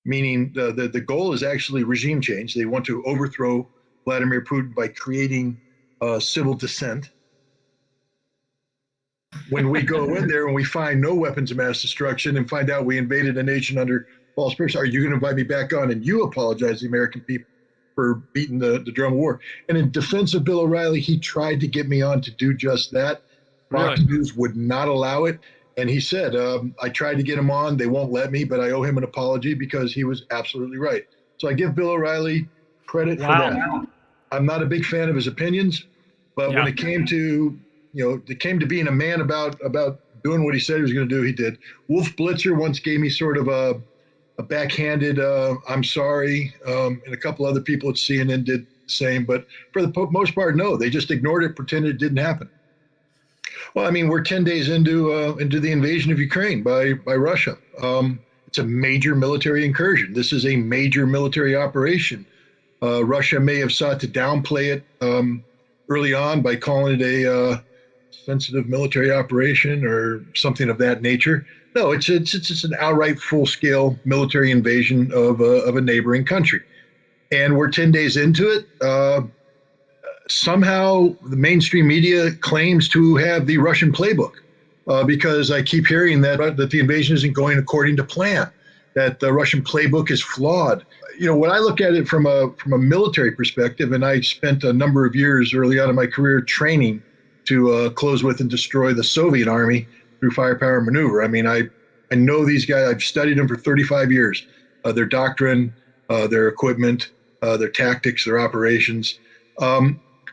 meaning the goal is actually regime change. They want to overthrow Vladimir Putin by creating civil dissent. When we go in there and we find no weapons of mass destruction and find out we invaded a nation under false pretense, are you going to invite me back on and you apologize to the American people for beating the drum of war? And in defense of Bill O'Reilly, he tried to get me on to do just that. Fox News would not allow it. And he said, I tried to get him on. They won't let me, but I owe him an apology because he was absolutely right. So I give Bill O'Reilly credit for that. I'm not a big fan of his opinions, but when it came to, it came to being a man about doing what he said he was going to do, he did. Wolf Blitzer once gave me sort of a backhanded, I'm sorry, and a couple other people at CNN did the same. But for the most part, no, they just ignored it, pretended it didn't happen. Well, I mean, we're 10 days into the invasion of Ukraine by Russia. It's a major military incursion. This is a major military operation. Russia may have sought to downplay it early on by calling it a sensitive military operation or something of that nature. No, it's an outright full-scale military invasion of a neighboring country, and we're 10 days into it. Somehow the mainstream media claims to have the Russian playbook because I keep hearing that the invasion isn't going according to plan, that the Russian playbook is flawed. When I look at it from a military perspective, and I spent a number of years early on in my career training to close with and destroy the Soviet army through firepower and maneuver. I mean, I know these guys. I've studied them for 35 years. Their doctrine, their equipment, their tactics, their operations.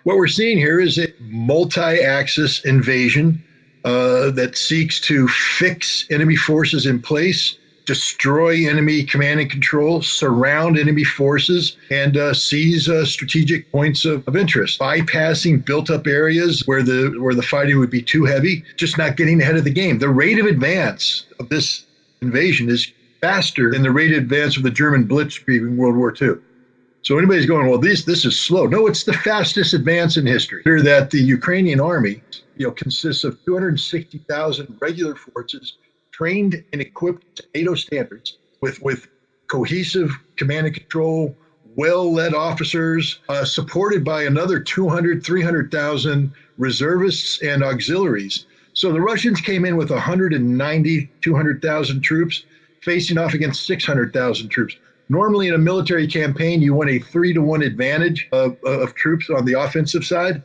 What we're seeing here is a multi-axis invasion that seeks to fix enemy forces in place, destroy enemy command and control, surround enemy forces, and seize strategic points of interest, bypassing built-up areas where the fighting would be too heavy, just not getting ahead of the game. The rate of advance of this invasion is faster than the rate of advance of the German Blitzkrieg in World War II. So anybody's going, well, this is slow. No, it's the fastest advance in history. That the Ukrainian army, consists of 260,000 regular forces trained and equipped to NATO standards with cohesive command and control, well-led officers, supported by another 300,000 reservists and auxiliaries. So the Russians came in with 200,000 troops facing off against 600,000 troops. Normally in a military campaign, you want a 3-to-1 advantage of troops on the offensive side.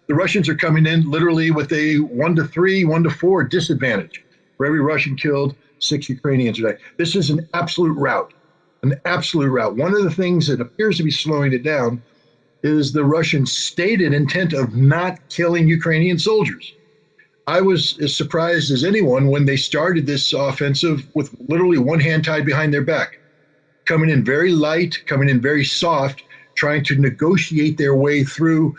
The Russians are coming in literally with a 1-to-3, 1-to-4 disadvantage. For every Russian killed, 6 Ukrainians today. This is an absolute rout, an absolute rout. One of the things that appears to be slowing it down is the Russian stated intent of not killing Ukrainian soldiers. I was as surprised as anyone when they started this offensive with literally one hand tied behind their back, coming in very light, coming in very soft, trying to negotiate their way through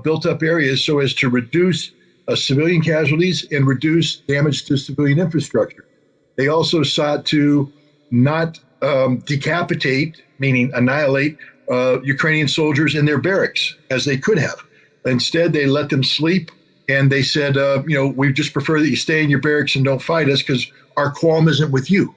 built-up areas so as to reduce civilian casualties and reduce damage to civilian infrastructure. They also sought to not decapitate, meaning annihilate, Ukrainian soldiers in their barracks, as they could have. Instead, they let them sleep, and they said, we just prefer that you stay in your barracks and don't fight us because our qualm isn't with you.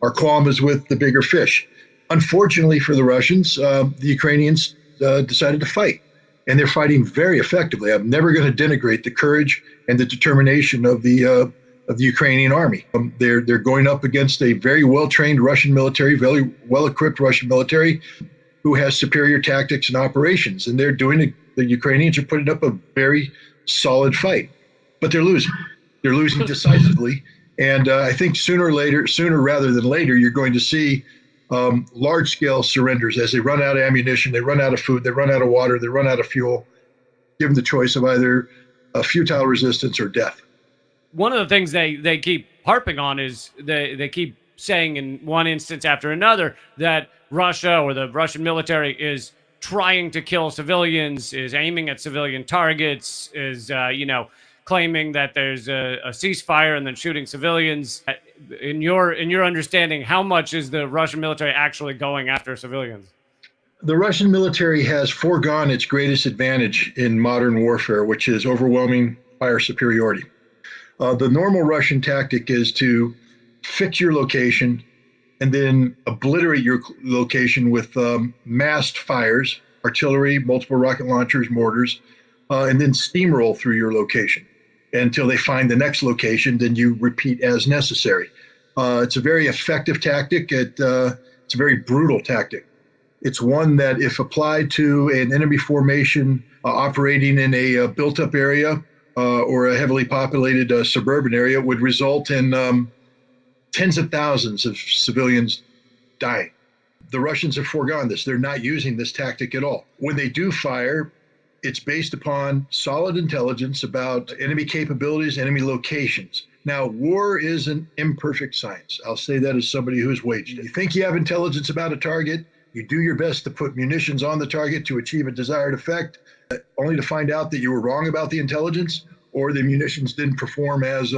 Our qualm is with the bigger fish. Unfortunately for the Russians, the Ukrainians decided to fight, and they're fighting very effectively. I'm never going to denigrate the courage and the determination of the Ukrainian army. They're going up against a very well-trained Russian military, very well-equipped Russian military, who has superior tactics and operations, and the Ukrainians are putting up a very solid fight, but they're losing. They're losing decisively, and I think sooner rather than later, you're going to see large-scale surrenders as they run out of ammunition, they run out of food, they run out of water, they run out of fuel, give them the choice of either a futile resistance or death. One of the things they keep harping on is they keep saying in one instance after another that Russia or the Russian military is trying to kill civilians, is aiming at civilian targets, is claiming that there's a ceasefire and then shooting civilians. In your understanding, how much is the Russian military actually going after civilians? The Russian military has foregone its greatest advantage in modern warfare, which is overwhelming fire superiority. The normal Russian tactic is to fix your location, and then obliterate your location with massed fires, artillery, multiple rocket launchers, mortars, and then steamroll through your location until they find the next location. Then you repeat as necessary. It's a very effective tactic. It's a very brutal tactic. It's one that, if applied to an enemy formation operating in a built-up area or a heavily populated suburban area, would result in tens of thousands of civilians dying. The Russians have foregone this. They're not using this tactic at all. When they do fire, it's based upon solid intelligence about enemy capabilities, enemy locations. Now, war is an imperfect science. I'll say that as somebody who's waged it. You think you have intelligence about a target, you do your best to put munitions on the target to achieve a desired effect, only to find out that you were wrong about the intelligence, or the munitions didn't perform as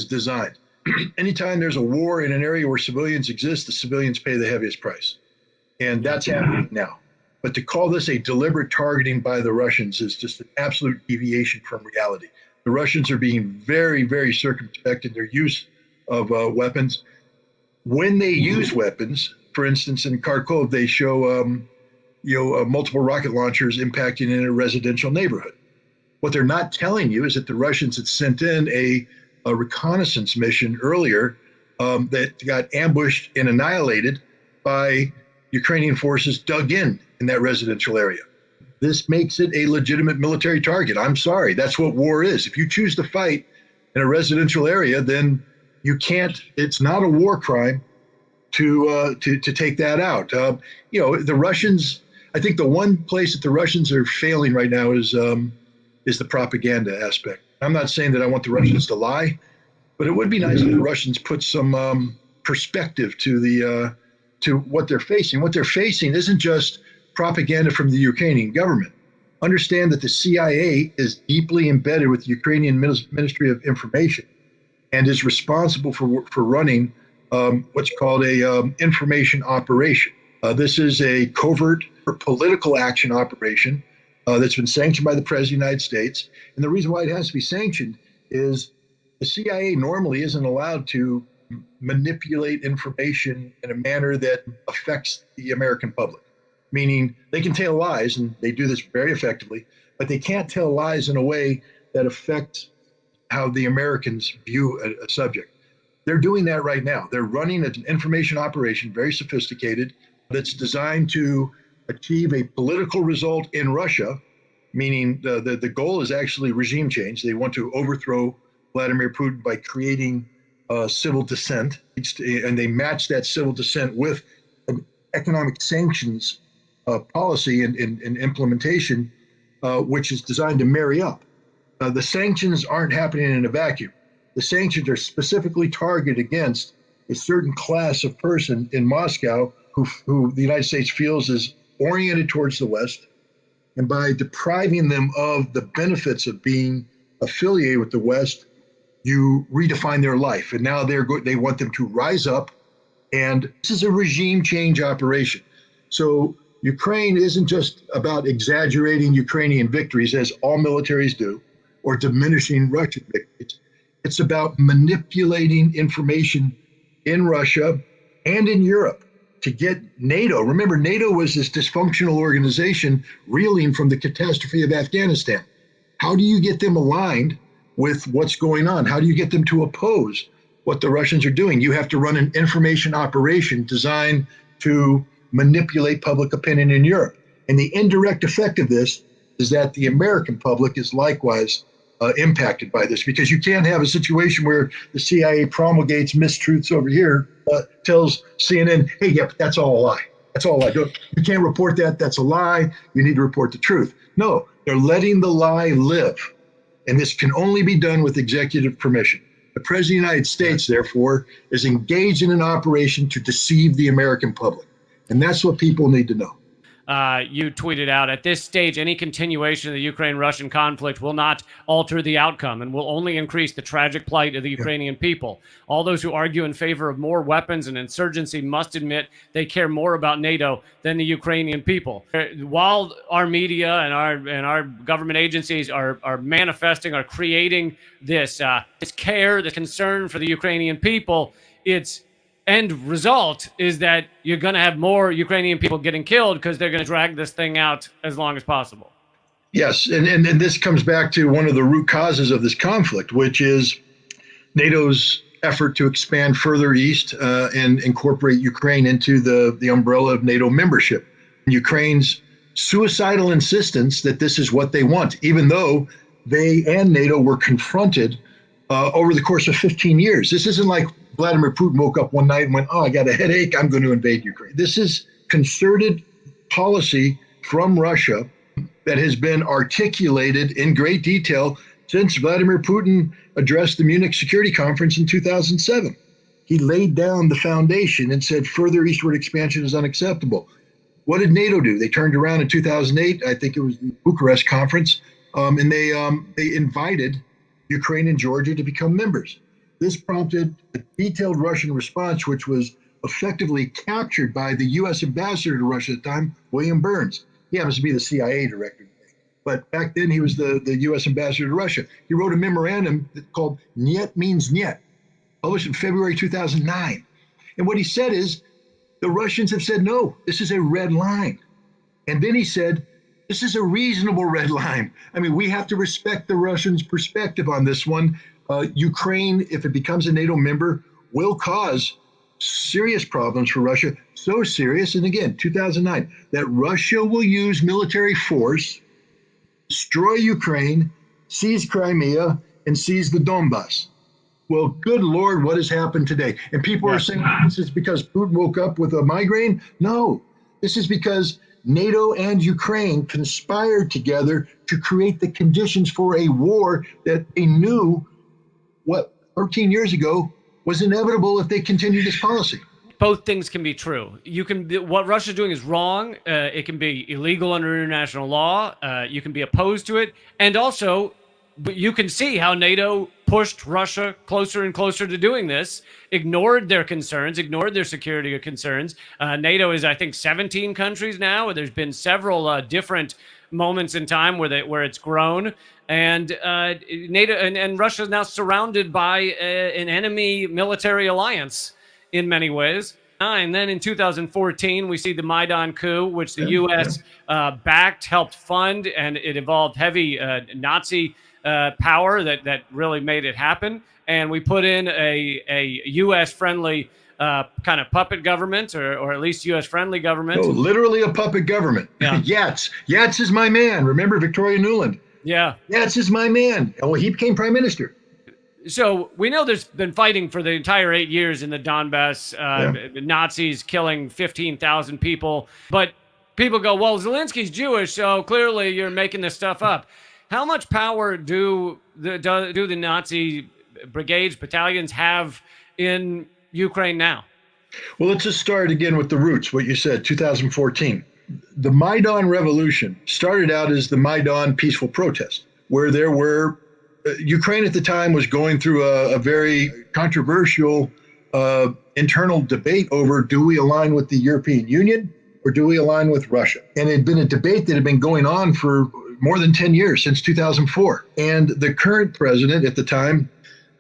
designed. Anytime there's a war in an area where civilians exist, the civilians pay the heaviest price. And that's happening now. But to call this a deliberate targeting by the Russians is just an absolute deviation from reality. The Russians are being very, very circumspect in their use of weapons. When they use weapons, for instance, in Kharkov, they show multiple rocket launchers impacting in a residential neighborhood. What they're not telling you is that the Russians had sent in a reconnaissance mission earlier that got ambushed and annihilated by Ukrainian forces dug in that residential area. This makes it a legitimate military target. I'm sorry, that's what war is. If you choose to fight in a residential area, then you can't. It's not a war crime to take that out. The Russians. I think the one place that the Russians are failing right now is the propaganda aspect. I'm not saying that I want the Russians to lie, but it would be nice if the Russians put some perspective to what they're facing. What they're facing isn't just propaganda from the Ukrainian government. Understand that the CIA is deeply embedded with the Ukrainian Ministry of Information and is responsible for running what's called a information operation. This is a covert or political action operation that's been sanctioned by the President of the United States. And the reason why it has to be sanctioned is the CIA normally isn't allowed to manipulate information in a manner that affects the American public. Meaning they can tell lies, and they do this very effectively, but they can't tell lies in a way that affects how the Americans view a subject. They're doing that right now. They're running an information operation, very sophisticated, that's designed to achieve a political result in Russia, meaning the goal is actually regime change. They want to overthrow Vladimir Putin by creating civil dissent, and they match that civil dissent with an economic sanctions policy and implementation, which is designed to marry up. The sanctions aren't happening in a vacuum. The sanctions are specifically targeted against a certain class of person in Moscow who the United States feels is oriented towards the West, and by depriving them of the benefits of being affiliated with the West, you redefine their life. And now they want them to rise up, and this is a regime change operation. So Ukraine isn't just about exaggerating Ukrainian victories, as all militaries do, or diminishing Russian victories. It's about manipulating information in Russia and in Europe to get NATO. Remember, NATO was this dysfunctional organization reeling from the catastrophe of Afghanistan. How do you get them aligned with what's going on? How do you get them to oppose what the Russians are doing? You have to run an information operation designed to manipulate public opinion in Europe. And the indirect effect of this is that the American public is likewise impacted by this, because you can't have a situation where the CIA promulgates mistruths over here, tells CNN, hey, yeah, that's all a lie. That's all a lie. You can't report that. That's a lie. You need to report the truth. No, they're letting the lie live. And this can only be done with executive permission. The President of the United States, therefore, is engaged in an operation to deceive the American public. And that's what people need to know. You tweeted out, at this stage, any continuation of the Ukraine-Russian conflict will not alter the outcome and will only increase the tragic plight of the Ukrainian people. All those who argue in favor of more weapons and insurgency must admit they care more about NATO than the Ukrainian people. While our media and our government agencies are manifesting, are creating this care, this concern for the Ukrainian people, it's end result is that you're going to have more Ukrainian people getting killed because they're going to drag this thing out as long as possible. Yes, and this comes back to one of the root causes of this conflict, which is NATO's effort to expand further east and incorporate Ukraine into the umbrella of NATO membership. Ukraine's suicidal insistence that this is what they want, even though they and NATO were confronted over the course of 15 years. This isn't like Vladimir Putin woke up one night and went, oh, I got a headache, I'm going to invade Ukraine. This is concerted policy from Russia that has been articulated in great detail since Vladimir Putin addressed the Munich Security Conference in 2007. He laid down the foundation and said further eastward expansion is unacceptable. What did NATO do? They turned around in 2008, I think it was the Bucharest Conference, and they invited Ukraine and Georgia to become members. This prompted a detailed Russian response, which was effectively captured by the U.S. ambassador to Russia at the time, William Burns. He happens to be the CIA director today. But back then, he was the U.S. ambassador to Russia. He wrote a memorandum called Niet means Niet, published in February 2009. And what he said is, the Russians have said, no, this is a red line. And then he said, this is a reasonable red line. I mean, we have to respect the Russians' perspective on this one. Ukraine, if it becomes a NATO member, will cause serious problems for Russia. So serious, and again, 2009, that Russia will use military force, destroy Ukraine, seize Crimea, and seize the Donbass. Well, good Lord, what has happened today? And people are saying this is because Putin woke up with a migraine. No, this is because NATO and Ukraine conspired together to create the conditions for a war that they knew, 13 years ago, was inevitable if they continued this policy. Both things can be true. What Russia's doing is wrong. It can be illegal under international law. You can be opposed to it. And also, but you can see how NATO pushed Russia closer and closer to doing this, ignored their concerns, ignored their security concerns. NATO is, I think, 17 countries now, where there's been several different moments in time where it's grown. And NATO and Russia is now surrounded by an enemy military alliance in many ways. And then in 2014, we see the Maidan coup, which the U.S. Backed, helped fund, and it involved heavy Nazi power that really made it happen. And we put in a U.S.-friendly kind of puppet government, or at least U.S.-friendly government. Oh, literally a puppet government. Yeah. Yats is my man. Remember Victoria Nuland? Yeah. Yats is my man. Well, he became prime minister. So we know there's been fighting for the entire 8 years in the Donbass, Nazis killing 15,000 people. But people go, well, Zelensky's Jewish, so clearly you're making this stuff up. How much power do the Nazi brigades, battalions have in Ukraine now? Well, let's just start again with the roots, what you said, 2014. The Maidan Revolution started out as the Maidan peaceful protest, where there were Ukraine at the time was going through a very controversial internal debate over, do we align with the European Union or do we align with Russia? And it had been a debate that had been going on for more than 10 years, since 2004. And the current president at the time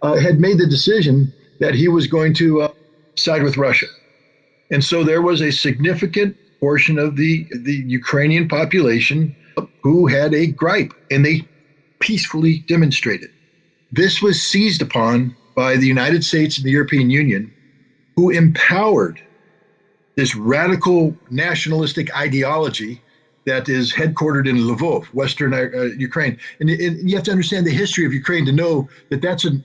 had made the decision that he was going to side with Russia. And so there was a significant portion of the Ukrainian population who had a gripe, and they peacefully demonstrated. This was seized upon by the United States and the European Union, who empowered this radical nationalistic ideology that is headquartered in Lvov, Western Ukraine. And you have to understand the history of Ukraine to know that that's an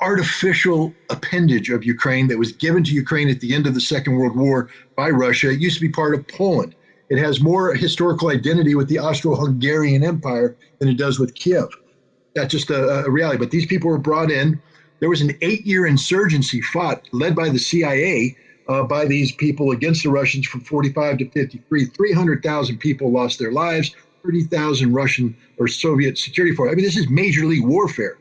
artificial appendage of Ukraine that was given to Ukraine at the end of the Second World War by Russia. It used to be part of Poland. It has more historical identity with the Austro-Hungarian Empire than it does with Kiev. That's just a reality. But these people were brought in. There was an 8-year insurgency fought, led by the CIA, by these people against the Russians from 45 to 53. 300,000 people lost their lives, 30,000 Russian or Soviet security forces. I mean, this is major league warfare.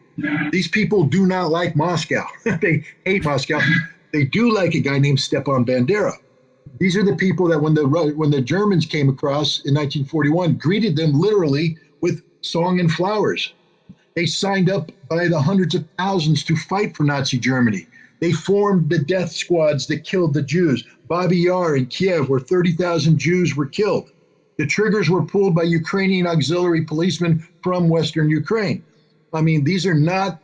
These people do not like Moscow. They hate Moscow. They do like a guy named Stepan Bandera. These are the people that when the Germans came across in 1941, greeted them literally with song and flowers. They signed up by the hundreds of thousands to fight for Nazi Germany. They formed the death squads that killed the Jews. Babi Yar in Kiev, where 30,000 Jews were killed. The triggers were pulled by Ukrainian auxiliary policemen from Western Ukraine. I mean, these are not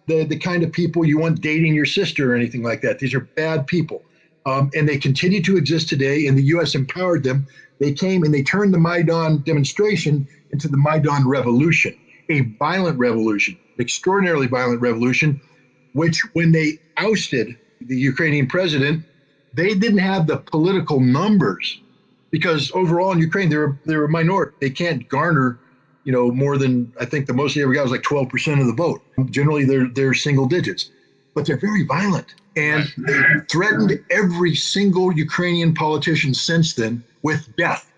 the kind of people you want dating your sister or anything like that. These are bad people. And they continue to exist today, and the U.S. empowered them. They came and they turned the Maidan demonstration into the Maidan Revolution, a violent revolution, extraordinarily violent revolution, which when they ousted the Ukrainian president, they didn't have the political numbers because overall in Ukraine, they're a minority. They can't garner, more than, I think the most they ever got was like 12% of the vote. Generally, they're single digits, but they're very violent. And they threatened every single Ukrainian politician since then with death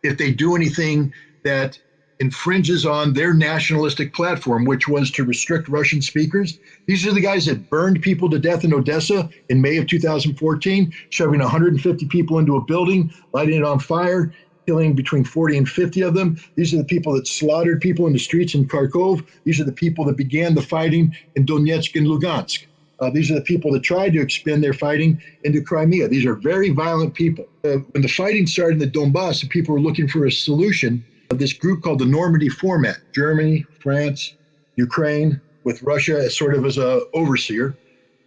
if they do anything that infringes on their nationalistic platform, which was to restrict Russian speakers. These are the guys that burned people to death in Odessa in May of 2014, shoving 150 people into a building, lighting it on fire, killing between 40 and 50 of them. These are the people that slaughtered people in the streets in Kharkov. These are the people that began the fighting in Donetsk and Lugansk. These are the people that tried to expend their fighting into Crimea. These are very violent people. When the fighting started in the Donbass and people were looking for a solution, this group called the Normandy Format, Germany, France, Ukraine, with Russia as sort of as an overseer,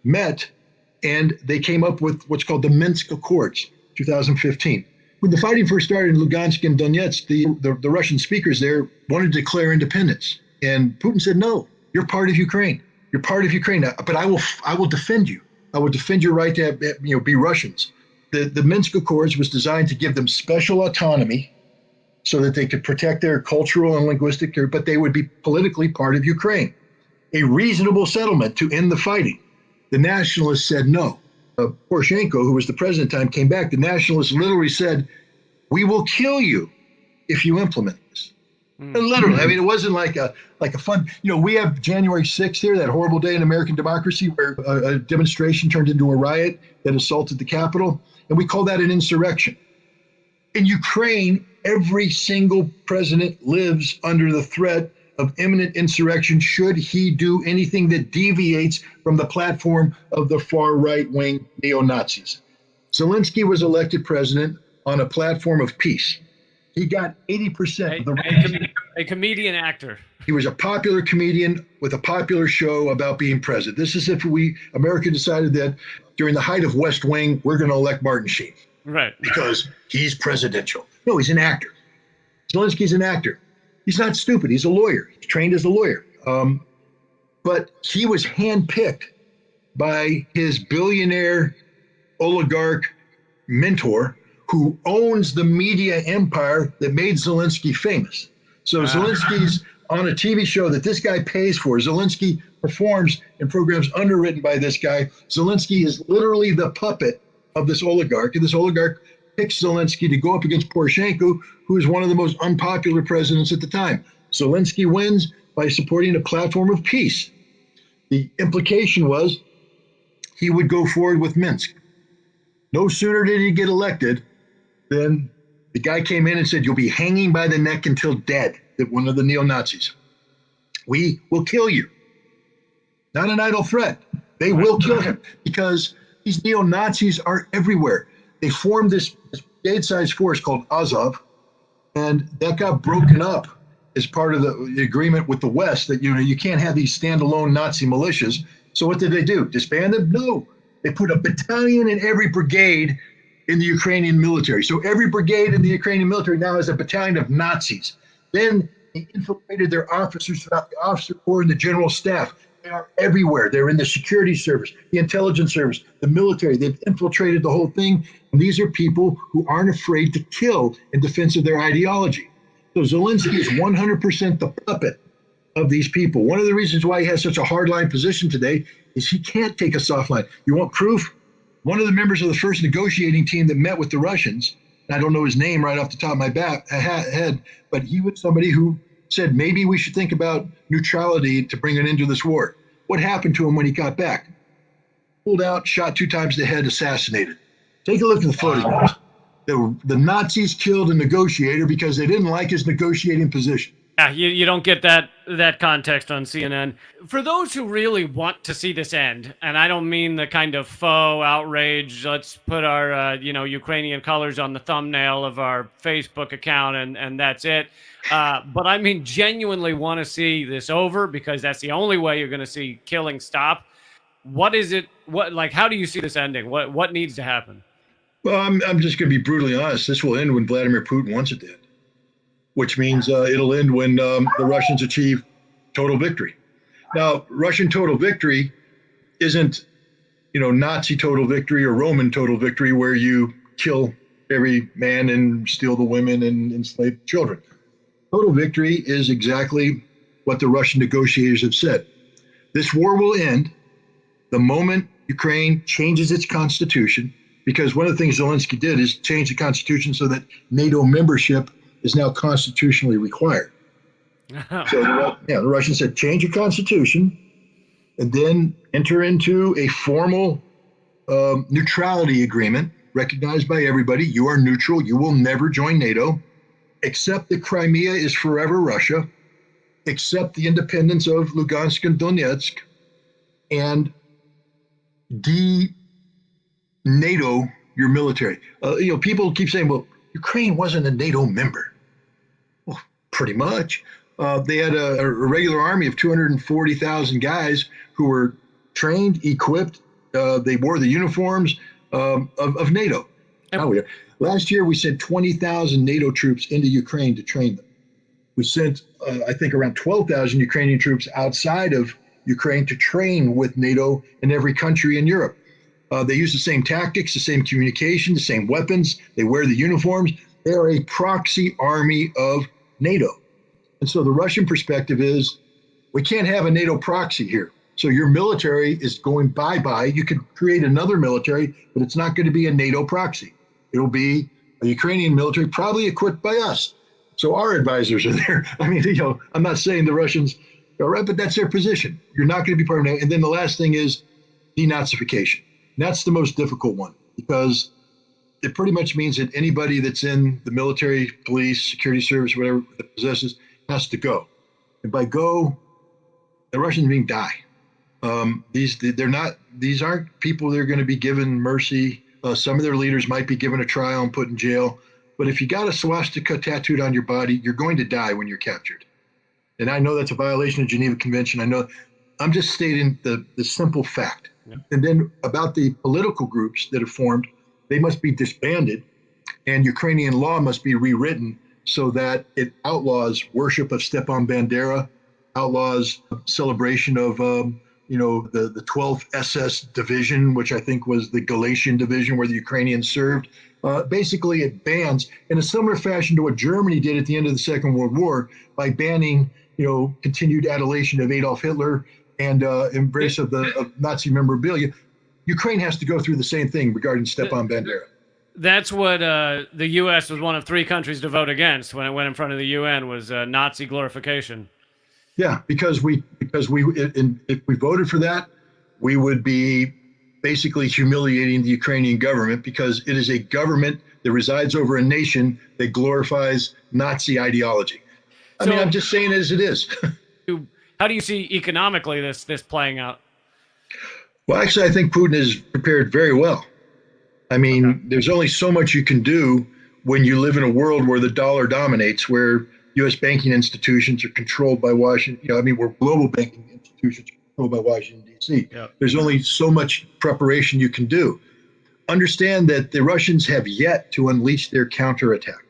met, and they came up with what's called the Minsk Accords, 2015. When the fighting first started in Lugansk and Donetsk, the Russian speakers there wanted to declare independence. And Putin said, no, you're part of Ukraine. You're part of Ukraine, but I will defend you. I will defend your right to be Russians. The Minsk Accords was designed to give them special autonomy so that they could protect their cultural and linguistic, but they would be politically part of Ukraine. A reasonable settlement to end the fighting. The nationalists said no. Poroshenko, who was the president at the time, came back. The nationalists literally said, we will kill you if you implement this. Literally, I mean, it wasn't like a fun, we have January 6th here, that horrible day in American democracy where a demonstration turned into a riot that assaulted the Capitol, and we call that an insurrection. In Ukraine, every single president lives under the threat of imminent insurrection should he do anything that deviates from the platform of the far right-wing neo-Nazis. Zelensky was elected president on a platform of peace. He got 80% of the a comedian actor. He was a popular comedian with a popular show about being president. This is if America decided that during the height of West Wing, we're going to elect Martin Sheen. Right. Because he's presidential. No, he's an actor. Zelensky's an actor. He's not stupid. He's a lawyer. He's trained as a lawyer. But he was handpicked by his billionaire oligarch mentor who owns the media empire that made Zelensky famous. So Zelensky's on a TV show that this guy pays for. Zelensky performs in programs underwritten by this guy. Zelensky is literally the puppet of this oligarch, and this oligarch picks Zelensky to go up against Poroshenko, who is one of the most unpopular presidents at the time. Zelensky wins by supporting a platform of peace. The implication was he would go forward with Minsk. No sooner did he get elected than the guy came in and said, you'll be hanging by the neck until dead, that one of the neo-Nazis. We will kill you. Not an idle threat. They will kill him because these neo-Nazis are everywhere. They formed this brigade-sized force called Azov, and that got broken up as part of the agreement with the West that, you can't have these standalone Nazi militias. So what did they do? Disband them? No. They put a battalion in every brigade in the Ukrainian military. So every brigade in the Ukrainian military now has a battalion of Nazis. Then they infiltrated their officers throughout the officer corps and the general staff. They are everywhere. They're in the security service, the intelligence service, the military. They've infiltrated the whole thing. And these are people who aren't afraid to kill in defense of their ideology. So Zelensky is 100% the puppet of these people. One of the reasons why he has such a hardline position today is he can't take a soft line. You want proof? One of the members of the first negotiating team that met with the Russians, and I don't know his name right off the top of my head, but he was somebody who said maybe we should think about neutrality to bring an end to this war. What happened to him when he got back? Pulled out, shot 2 times in the head, assassinated. Take a look at the photographs. The Nazis killed a negotiator because they didn't like his negotiating position. Yeah, you don't get that context on CNN. For those who really want to see this end, and I don't mean the kind of faux outrage, let's put our Ukrainian colors on the thumbnail of our Facebook account and that's it. But I mean genuinely want to see this over because that's the only way you're going to see killing stop. What is it? How do you see this ending? What needs to happen? Well, I'm just going to be brutally honest. This will end when Vladimir Putin wants it to end, which means it'll end when the Russians achieve total victory. Now, Russian total victory isn't, Nazi total victory or Roman total victory where you kill every man and steal the women and enslave children. Total victory is exactly what the Russian negotiators have said. This war will end the moment Ukraine changes its constitution, because one of the things Zelensky did is change the constitution so that NATO membership is now constitutionally required. So the Russians said, change your constitution and then enter into a formal neutrality agreement recognized by everybody. You are neutral. You will never join NATO, except that Crimea is forever Russia, except the independence of Lugansk and Donetsk, and de-NATO your military. People keep saying, well, Ukraine wasn't a NATO member. Well, pretty much. They had a regular army of 240,000 guys who were trained, equipped. They wore the uniforms of NATO. Last year, we sent 20,000 NATO troops into Ukraine to train them. We sent, I think, around 12,000 Ukrainian troops outside of Ukraine to train with NATO in every country in Europe. They use the same tactics, the same communication, the same weapons. They wear the uniforms. They are a proxy army of NATO. And so the Russian perspective is, we can't have a NATO proxy here. So your military is going bye-bye. You could create another military, but it's not going to be a NATO proxy. It'll be a Ukrainian military, probably equipped by us. So our advisors are there. I mean, I'm not saying the Russians are right, but that's their position. You're not going to be part of NATO. And then the last thing is denazification. And that's the most difficult one, because it pretty much means that anybody that's in the military, police, security service, whatever that possesses, has to go. And by go, the Russians mean die. These aren't people that are going to be given mercy. Some of their leaders might be given a trial and put in jail. But if you got a swastika tattooed on your body, you're going to die when you're captured. And I know that's a violation of Geneva Convention. I know. I'm just stating the simple fact. Yeah. And then about the political groups that have formed, they must be disbanded, and Ukrainian law must be rewritten so that it outlaws worship of Stepan Bandera, outlaws celebration of the 12th SS division, which I think was the Galatian division where the Ukrainians served. Basically, it bans, in a similar fashion to what Germany did at the end of the Second World War, by banning, continued adulation of Adolf Hitler and embrace of Nazi memorabilia. Ukraine has to go through the same thing regarding Stepan Bandera. That's what the U.S. was one of 3 countries to vote against when it went in front of the UN, was Nazi glorification. Yeah, because if we voted for that, we would be basically humiliating the Ukrainian government, because it is a government that resides over a nation that glorifies Nazi ideology. I mean, I'm just saying it as it is. How do you see economically this playing out? Well, actually, I think Putin is prepared very well. I mean, There's only so much you can do when you live in a world where the dollar dominates, where U.S. banking institutions are controlled by Washington. Where global banking institutions are controlled by Washington, D.C. Yep. There's only so much preparation you can do. Understand that the Russians have yet to unleash their counterattack,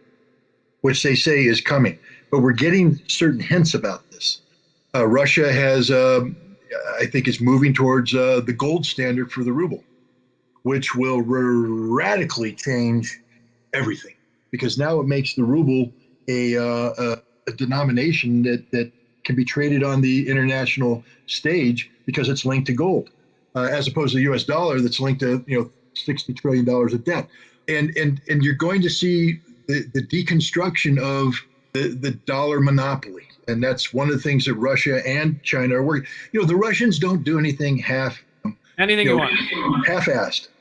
which they say is coming. But we're getting certain hints about this. Russia has, I think, is moving towards the gold standard for the ruble, which will radically change everything, because now it makes the ruble a denomination that can be traded on the international stage because it's linked to gold, as opposed to the U.S. dollar that's linked to $60 trillion of debt. And you're going to see the deconstruction of the dollar monopoly. And that's one of the things that Russia and China are working. The Russians don't do anything half-assed.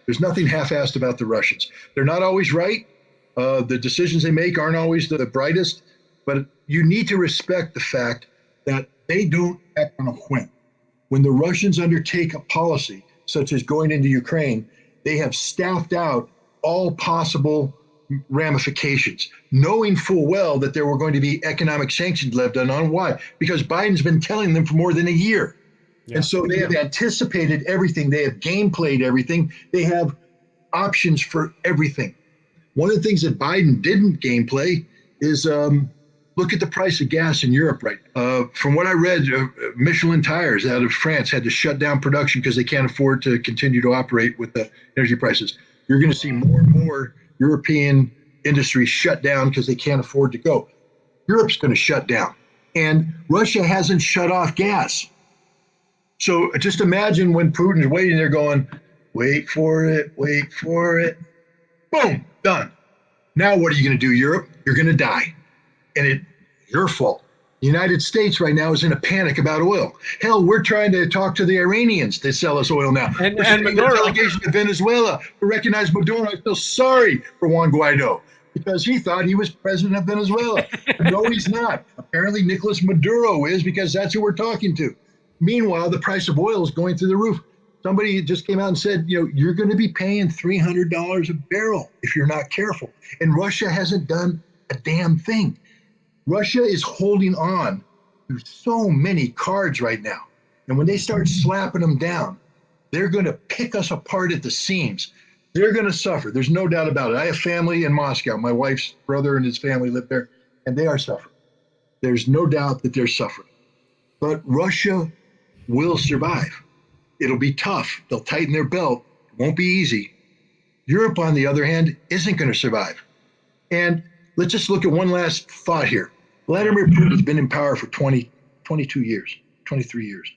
There's nothing half-assed about the Russians. They're not always right. The decisions they make aren't always the brightest, But you need to respect the fact that they don't act on a whim. When the Russians undertake a policy, such as going into Ukraine, they have staffed out all possible ramifications, knowing full well that there were going to be economic sanctions levied on. Why? Because Biden's been telling them for more than a year. Yeah. And so they have anticipated everything. They have game played everything. They have options for everything. One of the things that Biden didn't game play is look at the price of gas in Europe right now. From what I read, Michelin tires out of France had to shut down production because they can't afford to continue to operate with the energy prices. You're going to see more and more European industries shut down because they can't afford to go. Europe's going to shut down. And Russia hasn't shut off gas. So just imagine when Putin's waiting there going, wait for it, boom, done. Now what are you going to do, Europe? You're going to die. And it's your fault. The United States right now is in a panic about oil. Hell, we're trying to talk to the Iranians to sell us oil now. And Maduro. A delegation to Venezuela to recognize Maduro. I feel sorry for Juan Guaido because he thought he was president of Venezuela. No, he's not. Apparently, Nicolas Maduro is, because that's who we're talking to. Meanwhile, the price of oil is going through the roof. Somebody just came out and said, you're going to be paying $300 a barrel if you're not careful. And Russia hasn't done a damn thing. Russia is holding on to so many cards right now. And when they start slapping them down, they're going to pick us apart at the seams. They're going to suffer. There's no doubt about it. I have family in Moscow. My wife's brother and his family live there, and they are suffering. There's no doubt that they're suffering. But Russia will survive. It'll be tough. They'll tighten their belt. It won't be easy. Europe, on the other hand, isn't going to survive. And let's just look at one last thought here. Vladimir Putin's been in power for 22 years, 23 years.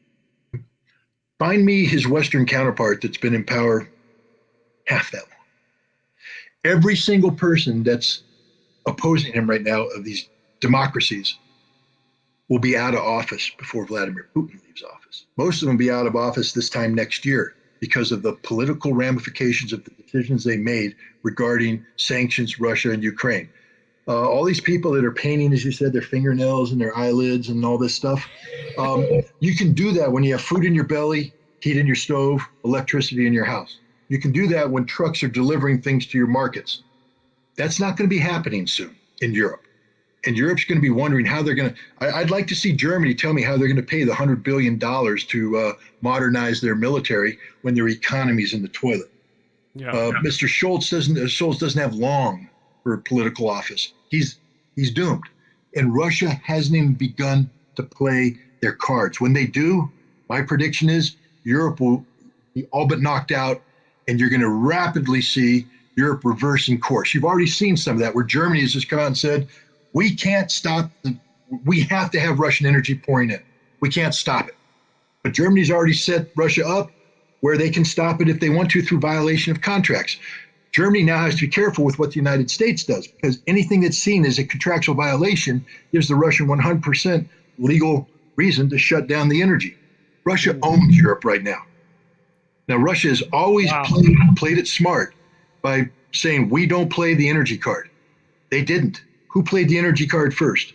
Find me his Western counterpart that's been in power half that long. Every single person that's opposing him right now of these democracies will be out of office before Vladimir Putin leaves office. Most of them will be out of office this time next year because of the political ramifications of the decisions they made regarding sanctions, Russia, and Ukraine. All these people that are painting, as you said, their fingernails and their eyelids and all this stuff, you can do that when you have food in your belly, heat in your stove, electricity in your house. You can do that when trucks are delivering things to your markets. That's not going to be happening soon in Europe. And Europe's going to be wondering how they're going to, I'd like to see Germany tell me how they're going to pay the $100 billion to modernize their military when their economy's in the toilet. Mr. Scholz doesn't have long for political office. He's doomed. And Russia hasn't even begun to play their cards. When they do, my prediction is Europe will be all but knocked out, and you're going to rapidly see Europe reversing course. You've already seen some of that, where Germany has just come out and said, we can't stop, we have to have Russian energy pouring in. We can't stop it. But Germany's already set Russia up where they can stop it if they want to through violation of contracts. Germany now has to be careful with what the United States does, because anything that's seen as a contractual violation gives the Russian 100% legal reason to shut down the energy. Russia owns Europe right now. Now, Russia has always played it smart by saying, we don't play the energy card. They didn't. Who played the energy card first?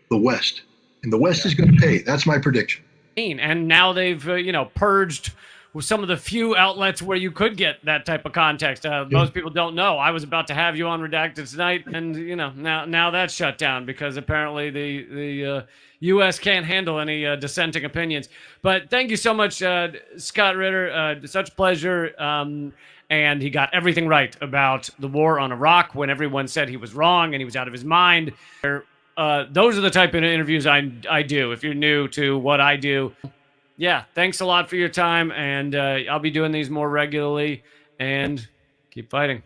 The West. And the West is going to pay. That's my prediction. And now they've, purged with some of the few outlets where you could get that type of context. Most people don't know. I was about to have you on Redacted tonight, and now that's shut down because apparently the U.S. can't handle any dissenting opinions. But thank you so much, Scott Ritter. Such a pleasure. And he got everything right about the war on Iraq when everyone said he was wrong and he was out of his mind. Those are the type of interviews I do. If you're new to what I do. Yeah, thanks a lot for your time, and I'll be doing these more regularly, and keep fighting.